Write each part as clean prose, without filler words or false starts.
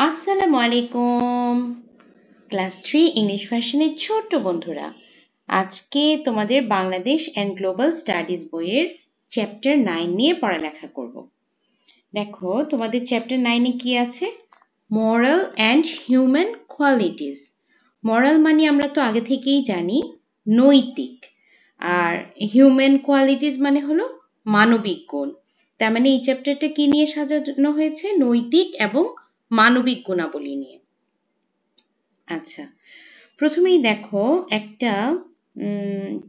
আসসালামু আলাইকুম class 3 English ভার্সনের ছোট্ট বন্ধুরা আজকে তোমাদের বাংলাদেশ এন্ড গ্লোবাল স্টাডিজ বইয়ের চ্যাপ্টার 9 নিয়ে পড়ালেখা করব দেখো তোমাদের চ্যাপ্টার 9 এ কি আছে moral and human qualities moral মানে আমরা তো আগে থেকেই জানি নৈতিক আর হিউম্যান কোয়ালিটিস মানে হলো মানবিক গুণ তার মানে এই চ্যাপ্টারটা কি নিয়ে সাজানো হয়েছে নৈতিক এবং মানবিক গুণাবলী নিয়ে আচ্ছা প্রথমেই দেখো একটা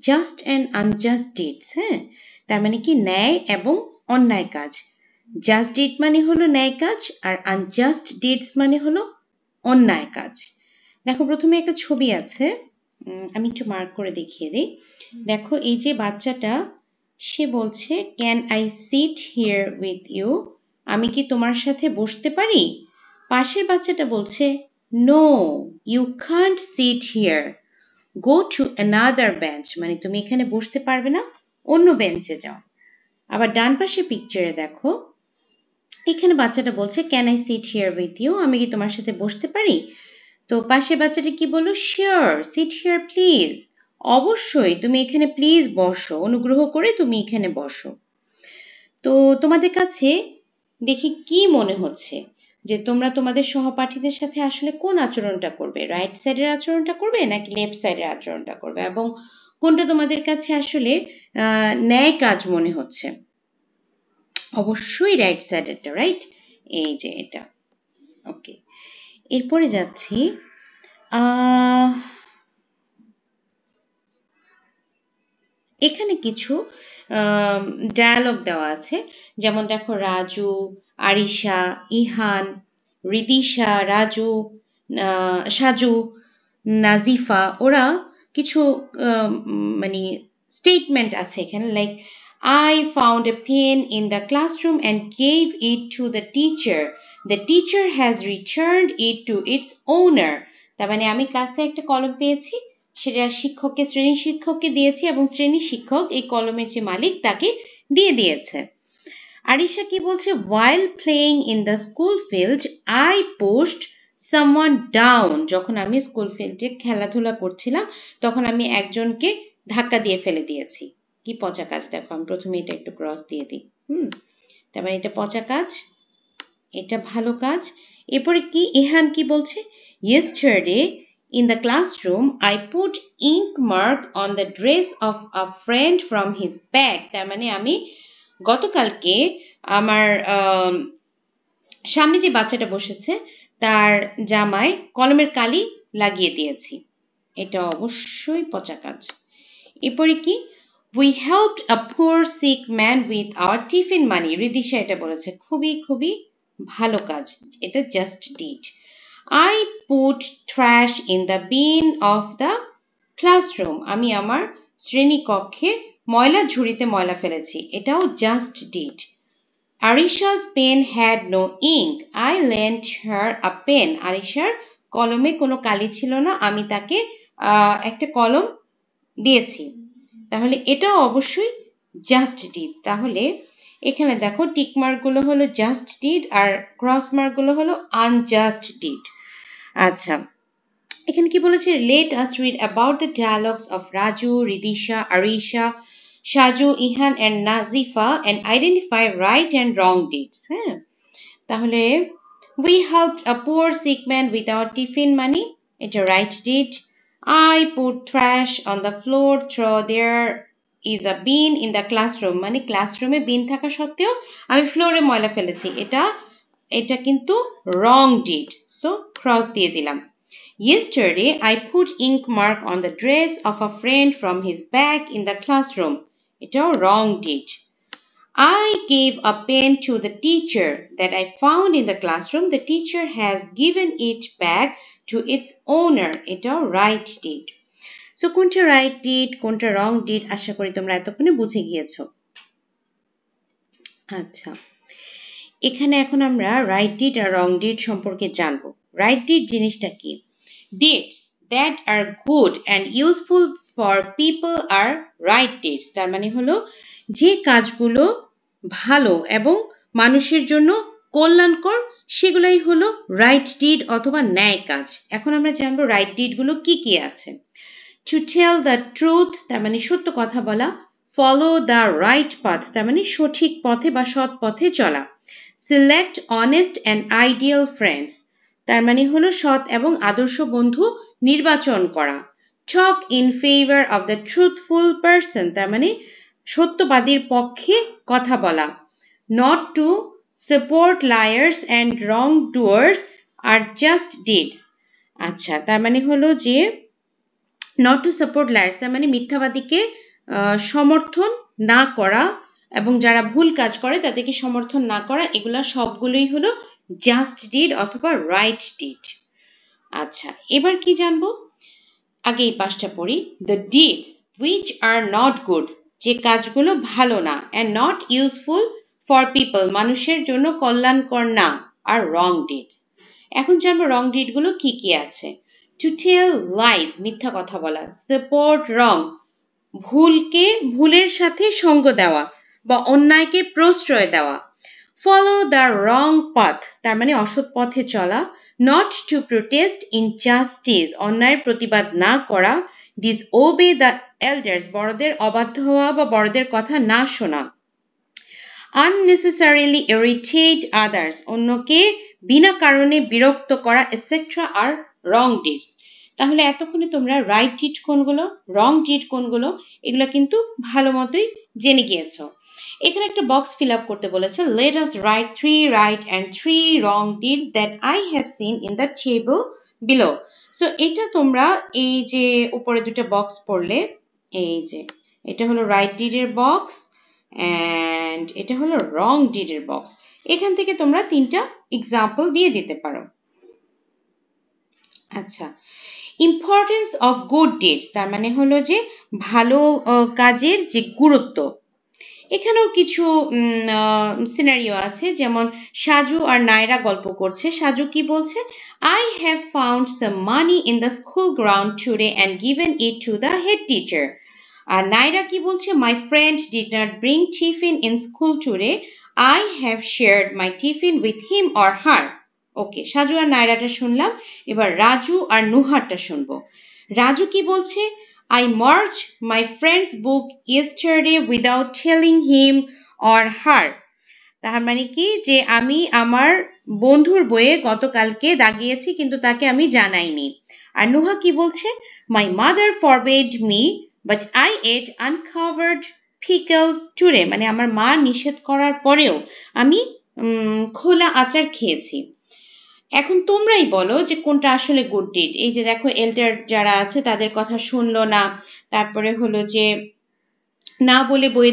জাস্ট এন্ড আনজাস্ট ডিডস হ্যাঁ তার মানে কি ন্যায় এবং অন্যায় কাজ জাস্ট ডিড মানে হলো ন্যায় কাজ আর আনজাস্ট ডিডস মানে হলো অন্যায় কাজ দেখো প্রথমে একটা ছবি আছে আমি একটু মার্ক করে দেখিয়ে দিই দেখো এই যে বাচ্চাটা সে বলছে can I sit here with you আমি কি তোমার সাথে বসতে পারি পাশের বাচ্চাটা বলছে no you can't sit here go to another bench মানে তুমি এখানে বসতে পারবে না অন্য বেঞ্চে যাও আবার ডান পাশের পিকচারে দেখো এখানে বাচ্চাটা বলছে can I sit here with you আমি কি তোমার সাথে বসতে পারি তো পাশের বাচ্চাটা কি বললো শিওর সিট হিয়ার প্লিজ অবশ্যই তুমি এখানে প্লিজ বসো অনুগ্রহ করে তুমি এখানে বসো তো তোমাদের কাছে দেখি কি মনে হচ্ছে যে তোমরা তোমাদের সহপাঠীদের সাথে আসলে কোন আচরণটা করবে রাইট সাইডের আচরণটা করবে নাকি লেফট সাইডের আচরণটা করবে এবং কোনটা তোমাদের কাছে আসলে ন্যায় কাজ মনে হচ্ছে অবশ্যই রাইট সাইডেরটা রাইট এই যে এটা ওকে এরপরে যাচ্ছি এখানে কিছু ডায়ালগ দেওয়া আছে যেমন দেখো রাজু আরিশা ইহান রিদিশা রাজু সাজু নাজিফা ওরা কিছু মানে স্টেটমেন্ট আছে এখানে like I found a pen in the classroom and gave it to the teacher. The teacher has returned it to its owner. তার মানে আমি ক্লাসে একটা কলম পেয়েছি সেটা শিক্ষককে শ্রেণী শিক্ষককে দিয়েছি এবং শ্রেণী শিক্ষক এই কলমের যে মালিক তাকে দিয়ে দিয়েছে আরিশা কি বলছে while playing in the school field I pushed someone down যখন আমি স্কুল ফিল্ডে খেলাধুলা করছিলাম তখন আমি একজনকে ধাক্কা দিয়ে ফেলে দিয়েছি কি পচা কাজ দেখো আমি প্রথমে এটা একটু ক্রস দিয়ে দিই তারপরে এটা পচা কাজ এটা ভালো কাজ এরপরে কি ইহান কি বলছে yesterday in the classroom I put ink mark on the dress of a friend from his bag তার মানে আমি গতকালকে আমার সামনে যে বাচ্চাটা বসেছে তার জামায় কলমের কালি লাগিয়ে দিয়েছি এটা অবশ্যই পচা কাজ এরপরে কি we helped a poor sick man with our tiffin money Ridisha এটা বলেছে খুবই খুবই ভালো কাজ এটা just did I put trash in the bin of the classroom আমি আমার শ্রেণী কক্ষে ময়লা ঝুড়িতে ময়লা ফেলেছি এটাও just did Arisha's pen had no ink I lent her a pen আরিশার কলমে কোনো কালি ছিল না আমি তাকে একটা কলম দিয়েছি তাহলে এটাও অবশ্যই just did তাহলে এখানে দেখো টিক মার্ক গুলো হলো just did আর ক্রস মার্ক গুলো হলো unjust did আচ্ছা এখানে কি বলেছে let us read about the dialogues of Raju, Ridisha, Arisha, Shaju, Ihan and Nazifa and identify right and wrong deeds হ্যাঁ তাহলে we helped a poor sick man without tiffin money এটা right deed I put trash on the floor through there is a bin in the classroom মানে ক্লাসরুমে বিন থাকা সত্ত্বেও আমি ফ্লোরে ময়লা ফেলেছি এটা কিন্তু wrong deed so cross দিয়ে দিলাম yesterday I put ink mark on the dress of a friend from his bag in the classroom এটাও wrong deed I gave a pen to the teacher that I found in the classroom the teacher has given it back to its owner এটাও right deed so কোনটা right deed কোনটা wrong deed আশা করি তোমরা এতক্ষণে বুঝে গিয়েছো আচ্ছা এখানে এখন আমরা right deed আর wrong deed সম্পর্কে জানবো right deed জিনিসটা কি deeds that are good and useful for people are right deeds তার মানে হলো যে কাজগুলো ভালো এবং মানুষের জন্য কল্যাণকর সেগুলাই হলো রাইট ডিড অথবা ন্যায় কাজ। এখন আমরা জানবো রাইট ডিডগুলো কি কি আছে। টু টেল দ্য ট্রুথ, তার মানে সত্য কথা বলা। ফলো দ্য রাইট পাথ, তার মানে সঠিক পথে বা সৎ পথে চলা। Select honest and ideal friends, তার মানে হলো সৎ এবং আদর্শ বন্ধু নির্বাচন করা। Talk in favour of the truthful person, তার মানে সত্যবাদীর পক্ষে কথা বলা। Not to support liars and wrongdoers are just deeds. আচ্ছা, তার মানে হলো যে নট টু সাপোর্ট লায়ার্স, তার মানে মিথ্যাবাদীকে সমর্থন না করা এবং যারা ভুল কাজ করে তাদেরকে সমর্থন না করা, এগুলা সবগুলোই হলো জাস্ট ডিড অথবা রাইট ডিড। আচ্ছা, এবার কি জানবো? আগে এই পাশটা পড়ি। The deeds which are not good, যে কাজগুলো ভালো না, and not useful for people, মানুষের জন্য কল্যাণকর না, আর রং ডিডস। এখন জানবো রং ডিডগুলো কি কি আছে। টু টেল লাইজ, মিথ্যা কথা বলা। সাপোর্ট রং, ভুলের সাথে সঙ্গ দেওয়া বা অন্যায়কে প্রশ্রয় দেওয়া। ফলো দ্য রং পাথ, তার মানে অসৎ পথে চলা। নট টু প্রোটেস্ট ইনজাস্টিস, অন্যায়ের প্রতিবাদ না করা। ডিসওবে দ্য এল্ডার্স, বড়দের অবাধ্য হওয়া বা বড়দের কথা না শোনা। আননেসেসারিলি ইরিটেট আদার্স, অন্যকে বিনা কারণে বিরক্ত করা, এটসেট্রা আর রং ডিডস। তাহলে এতক্ষণে তোমরা রাইট ডিড কোনগুলো, রং ডিড কোনগুলো, এগুলো কিন্তু ভালো মতোই জেনে গিয়েছো। এখানে একটা বক্স ফিল আপ করতে বলেছে। Let us right 3 right and 3 wrong deeds that I have seen in the table below. So এটা তোমরা এই যে উপরে দুটো বক্স পড়লে, এই যে এটা হলো রাইট ডিডের বক্স অ্যান্ড এটা হলো রং ডিডের বক্স। এখান থেকে তোমরা 3টা এক্সাম্পল দিয়ে দিতে পারো। আচ্ছা, ইম্পর্টেন্স অফ গুড ডিডস, তার মানে হলো যে ভালো কাজের যে গুরুত্ব। এখানেও কিছু সিনারিও আছে, যেমন সাজু আর নায়রা গল্প করছে। সাজু কি বলছে? I have found some money in the school ground today and given it to the head teacher. আর নায়রা কি বলছে? My friend did not bring tiffin in school today. I have shared my tiffin with him or her. ওকে, সাজু আর নায়রাটা শুনলাম। এবার রাজু আর নুহারটা শুনবো। রাজু কি বলছে? I merged my friend's book yesterday without telling him or her. তার মানে কি, যে আমি আমার বন্ধুর বইয়ে গতকালকে দাগিয়েছি কিন্তু তাকে আমি জানাইনি। আর নুহা কি বলছে? My mother forbade me but I ate uncovered pickles today. মানে আমার মা নিষেধ করার পরেও আমি খোলা আচার খেয়েছি। এখন তোমরাই বলো যে কোনটা আসলে গুড ডিড। এই যে দেখো, এল্ডার যারা আছে তাদের কথা শুনলো না, তারপরে হলো যে না বলে বই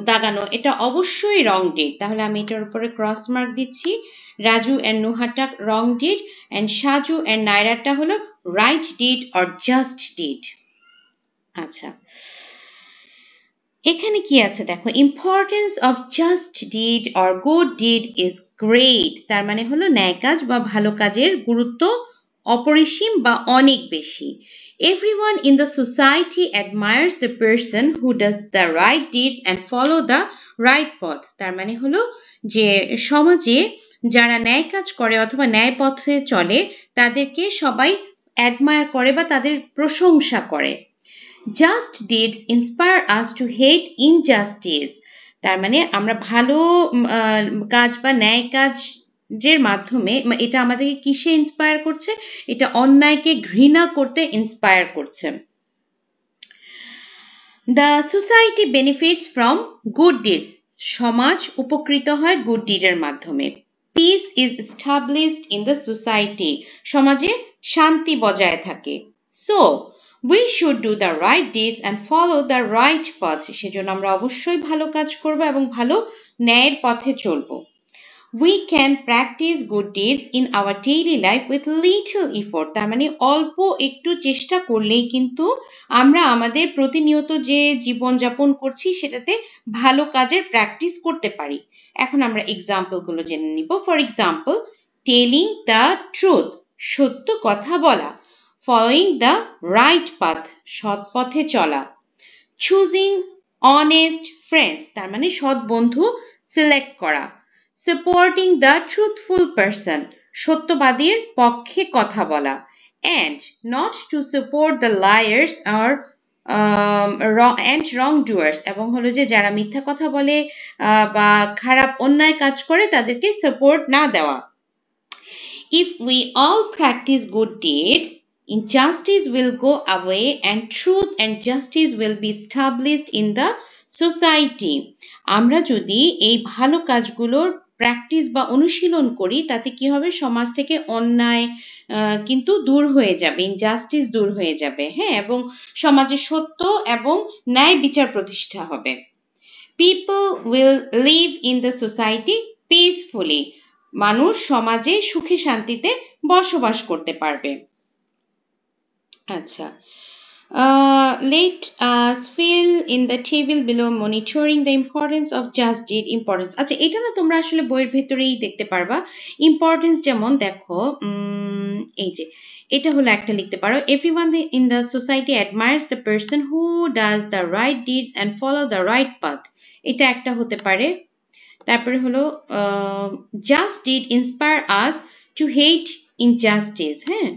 দাগানো, এটা অবশ্যই রং ডিড। তাহলে আমি এটার উপরে ক্রস মার্ক দিচ্ছি। রাজু এন্ড নুহাটা wrong deed and Saju and নায়রাটা হলো right deed or just deed. আচ্ছা, এখানে কি আছে দেখো, importance of just deed or good deed is great, তার মানে হলো ন্যায় কাজ বা ভালো কাজের গুরুত্ব অপরিসীম বা অনেক বেশি। Everyone in the society admires the person who does the right deeds and follow the right path. তার মানে হলো যে সমাজে যারা ন্যায় কাজ করে অথবা ন্যায় পথে চলে তাদেরকে সবাই অ্যাডমায়ার করে বা তাদের প্রশংসা করে। Just deeds inspire us to hate injustice. তার মানে আমরা ভালো কাজ বা ন্যায় কাজের মাধ্যমে এটা আমাদেরকে কিসে ইন্সপায়ার করছে? এটা অন্যায়কে ঘৃণা করতে ইন্সপায়ার করছে। The society benefits from good deeds. সমাজ উপকৃত হয় গুড ডিডের মাধ্যমে। Peace is established in the society. সমাজে শান্তি বজায় থাকে। So we should do the right deeds and follow the right path. সেজন্য আমরা অবশ্যই ভালো কাজ করব এবং ভালো ন্যায়ের পথে চলব। We can practice good deeds in our daily life with little effort. তার মানে অল্প একটু চেষ্টা করলেই কিন্তু আমরা আমাদের প্রতিনিয়ত যে জীবনযাপন করছি সেটাতে ভালো কাজের প্র্যাকটিস করতে পারি। এখন আমরা এক্সাম্পলগুলো জেনে নিব। For example, telling the truth, সত্য কথা বলা। ফলোইং দ্য রাইট পাথ, সৎ পথে চলা। চুজিং অনেস্ট ফ্রেন্ডস, তার মানে সৎ বন্ধু সিলেক্ট করা। supporting the truthful person, সত্যবাদীর পক্ষে কথা বলা, and not to support the liars or and wrongdoers, এবং হলো যে যারা মিথ্যা কথা বলে বা খারাপ অন্যায় কাজ করে তাদেরকে সাপোর্ট না দেওয়া। If we all practice good deeds, injustice will go away and truth and justice will be established in the society. আমরা যদি এই ভালো কাজগুলোর প্র্যাকটিস বা অনুশীলন করি তাতে কি হবে, সমাজ থেকে অন্যায় কিন্তু দূর হয়ে যাবে, ইনজাস্টিস দূর হয়ে যাবে, হ্যাঁ, এবং সমাজে সত্য এবং ন্যায় বিচার প্রতিষ্ঠা হবে। People will live in the society peacefully. মানুষ সমাজে সুখে শান্তিতে বসবাস করতে পারবে। আচ্ছা, let us fill in the table below monitoring the importance of just deed importance. আচ্ছা, এটা না তোমরা আসলে বইয়ের ভেতরেই দেখতে পারবা। ইম্পর্টেন্স যেমন দেখো, এই যে এটা হলো একটা লিখতে পারো, everyone in the society admires the person who does the right deeds and follow the right path. এটা একটা হতে পারে। তারপরে হলো just deed inspire us to hate injustice, হ্যাঁ,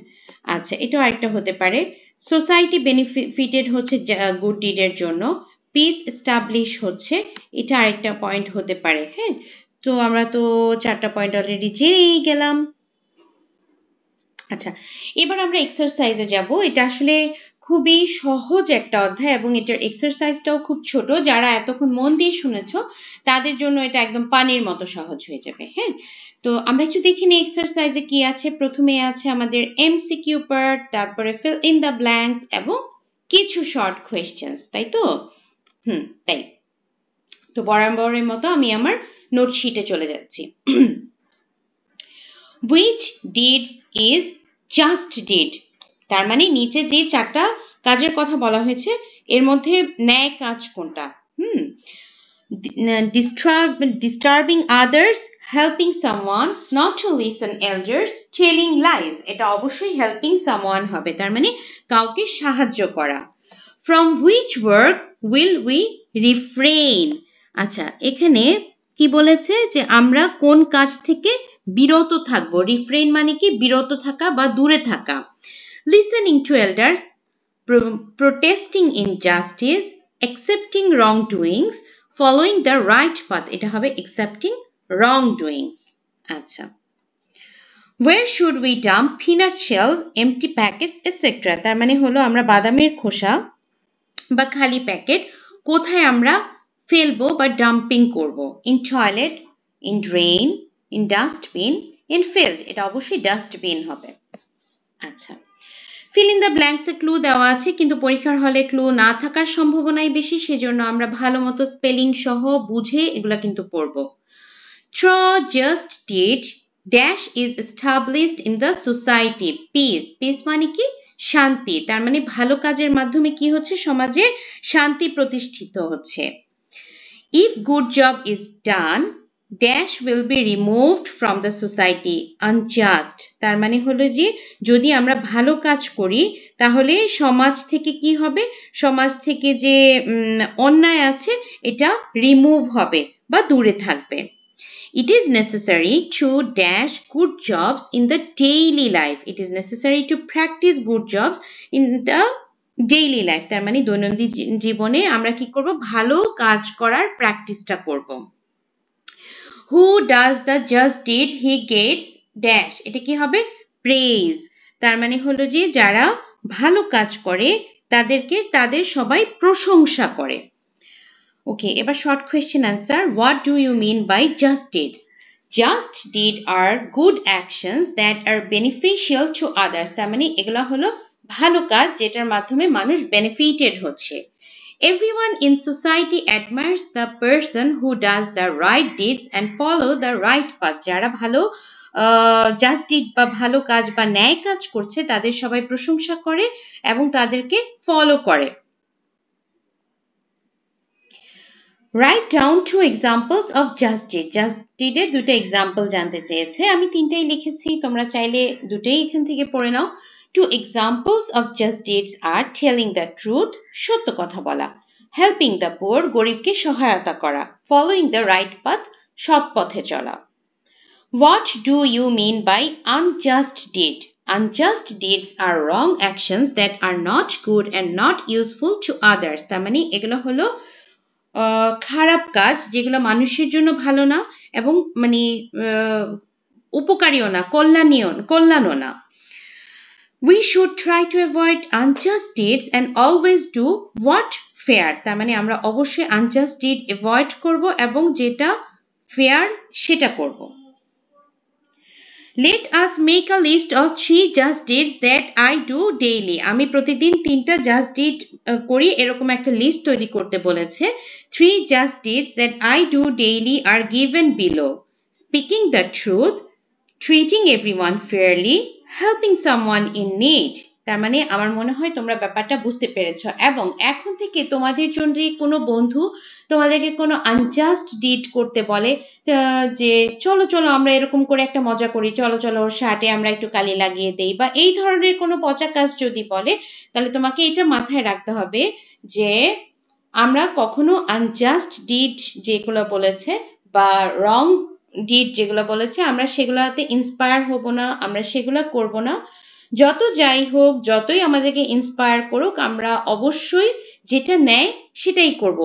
আচ্ছা, এটাও একটা হতে পারে। সোসাইটি বেনিফিটেড হচ্ছে গুড ডিডের জন্য, পিস এস্টাবলিশ হচ্ছে, এটা আরেকটা পয়েন্ট হতে পারে, হ্যাঁ। তো আমরা তো 4টা পয়েন্ট অলরেডি জেনেই গেলাম। আচ্ছা, এবার আমরা এক্সারসাইজে যাব। এটা আসলে খুবই সহজ একটা অধ্যায় এবং এটার এক্সারসাইজটাও খুব ছোট। যারা এতক্ষণ মন দিয়ে শুনেছো তাদের জন্য এটা একদম পানির মতো সহজ হয়ে যাবে, হ্যাঁ। তো আমরা একটু দেখে নিই এক্সারসাইজে কি আছে। প্রথমে আছে আমাদের এমসিকিউ পার্ট, তারপরে ফিল ইন দ্য ব্ল্যাঙ্কস এবং কিছু শর্ট কোয়েশ্চেন্স, তাই তো? তাই তো বরাবরের মতো আমি আমার নোট শিটে চলে যাচ্ছি। Which deeds is just deed? তার মানে নিচে যে 4টা কাজের কথা বলা হয়েছে এর মধ্যে ন্যায় কাজ কোনটা? Disturbing others, helping someone, not to listen elders, telling lies. এটা অবশ্যই helping someone হবে, তার মানে কাউকে সাহায্য করা। From which work will we refrain? আচ্ছা, এখানে কি বলেছে যে আমরা কোন কাজ থেকে বিরত থাকবো। রিফ্রেইন মানে কি বিরত থাকা বা দূরে থাকা। Listening to elders, protesting injustice, accepting wrongdoings, following the right path. এটা হবে accepting wrongdoings. আচ্ছা, where should we dump peanut shells, empty packets, etc. তার মানে হলো আমরা বাদামের খোসা বা খালি প্যাকেট কোথায় আমরা ফেলবো বা ডাম্পিং করব। in toilet, in drain, in dustbin, in field. এটা অবশ্যই ডাস্টবিন হবে। আচ্ছা, fill in the blanks A clue দেওয়া আছে, কিন্তু পরীক্ষার হলে ক্লু না থাকার সম্ভাবনাই বেশি, সেজন্য আমরা ভালো মতো স্পেলিং সহ বুঝে এগুলা কিন্তু পড়ব। Through just deed dash is established in the society. Peace, peace মানে কি শান্তি, তার মানে ভালো কাজের মাধ্যমে কি হচ্ছে, সমাজে শান্তি প্রতিষ্ঠিত হচ্ছে। If good job is done dash will be removed from the society, unjust, তার মানে হলো যে যদি আমরা ভালো কাজ করি তাহলে সমাজ থেকে কি হবে, সমাজ থেকে যে অন্যায় আছে এটা রিমুভ হবে বা দূরে থাকবে। It is necessary to dash good jobs in the daily life. It is necessary to practice good jobs in the daily life. তার মানে দৈনন্দিন জীবনে আমরা কি করব, ভালো কাজ করার প্র্যাকটিসটা করব। Who does the just deed he gets dash. এটা কি হবে, praise, তার মানে হলো যে যারা ভালো কাজ করে তাদেরকে তাদের সবাই প্রশংসা করে। ওকে, এবার short question answer. What do you mean by just deeds? Just deed are good actions that are beneficial to others. তার মানে এগুলো হলো ভালো কাজ যেটার মাধ্যমে মানুষ বেনিফিটেড হচ্ছে। Everyone in society admires the person who does the right deeds and follow the right path. যারা ভালো জাস্ট ডিড বা ভালো কাজ বা ন্যায় কাজ করছে তাদের সবাই প্রশংসা করে এবং তাদেরকে ফলো করে। Write down 2 examples of just deed. Just deed এর দুটো এক্সাম্পল জানতে চেয়েছে, আমি 3টাই লিখেছি, তোমরা চাইলে দুটোই এখান থেকে পড়ে নাও। 2 examples of just deeds are telling the truth, সত্য কথা বলা, helping the poor, গরিবকে সহায়তা করা, following the right path, সৎ পথে চলা। What do you mean by unjust deed? Unjust deeds are wrong actions that are not good and not useful to others. তার মানে এগুলো হলো খারাপ কাজ যেগুলো মানুষের জন্য ভালো না এবং মানে উপকারীও না, কল্যাণও না। We should try to avoid unjust deeds and always do what fair. তার মানে আমরা অবশ্যই unjust deed avoid করব এবং যেটা fair সেটা করব। Let us make a list of 3 just deeds that I do daily. আমি প্রতিদিন 3টা just deed করি এরকম একটা লিস্ট তৈরি করতে বলেছে। 3 just deeds that I do daily are given below. Speaking the truth, treating everyone fairly, helping someone in need. তার মানে আমার মনে হয় তোমরা ব্যাপারটা বুঝতে পেরেছো এবং এখন থেকে তোমাদের জন্য কোনো বন্ধু তোমাদেরকে কোনো আনজাস্ট ডিড করতে বলে যে চলো চলো আমরা এরকম করে একটা মজা করি, চলো চলো ওর শার্টে আমরা একটু কালি লাগিয়ে দেই বা এই ধরনের কোনো পচা কাজ যদি বলে তাহলে তোমাকে এটা মাথায় রাখতে হবে যে আমরা কখনো আনজাস্ট ডিড যেগুলো বলেছে বা রং ডিড যেগুলো বলেছে আমরা সেগুলোতে ইন্সপায়ার হব না, আমরা সেগুলো করব না। যত যাই হোক, যতই আমাদেরকে ইন্সপায়ার করুক, আমরা অবশ্যই যেটা নেয় সেটাই করব।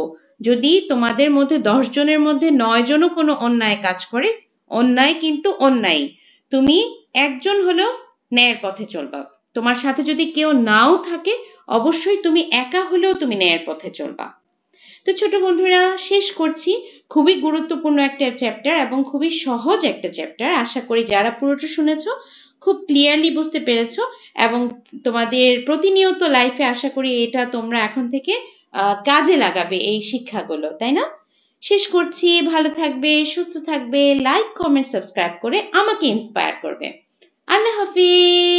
যদি তোমাদের মধ্যে 10 জনের মধ্যে 9 জনও কোনো অন্যায় কাজ করে, অন্যায় কিন্তু অন্যায়, তুমি একজন হলেও ন্যায়ের পথে চলবা। তোমার সাথে যদি কেউ নাও থাকে অবশ্যই তুমি একা হলেও তুমি ন্যায়ের পথে চলবা। তো ছোট বন্ধুরা শেষ করছি, খুবই গুরুত্বপূর্ণ একটা চ্যাপ্টার এবং খুবই সহজ একটা চ্যাপ্টার। আশা করি যারা পুরোটা শুনেছো খুব ক্লিয়ারলি বুঝতে পেরেছো এবং তোমাদের প্রতিনিয়ত লাইফে আশা করি এটা তোমরা এখন থেকে কাজে লাগাবে এই শিক্ষাগুলো, তাই না? শেষ করছি, ভালো থাকবে, সুস্থ থাকবে, লাইক কমেন্ট সাবস্ক্রাইব করে আমাকে ইন্সপায়ার করবে। আল্লাহ হাফিজ।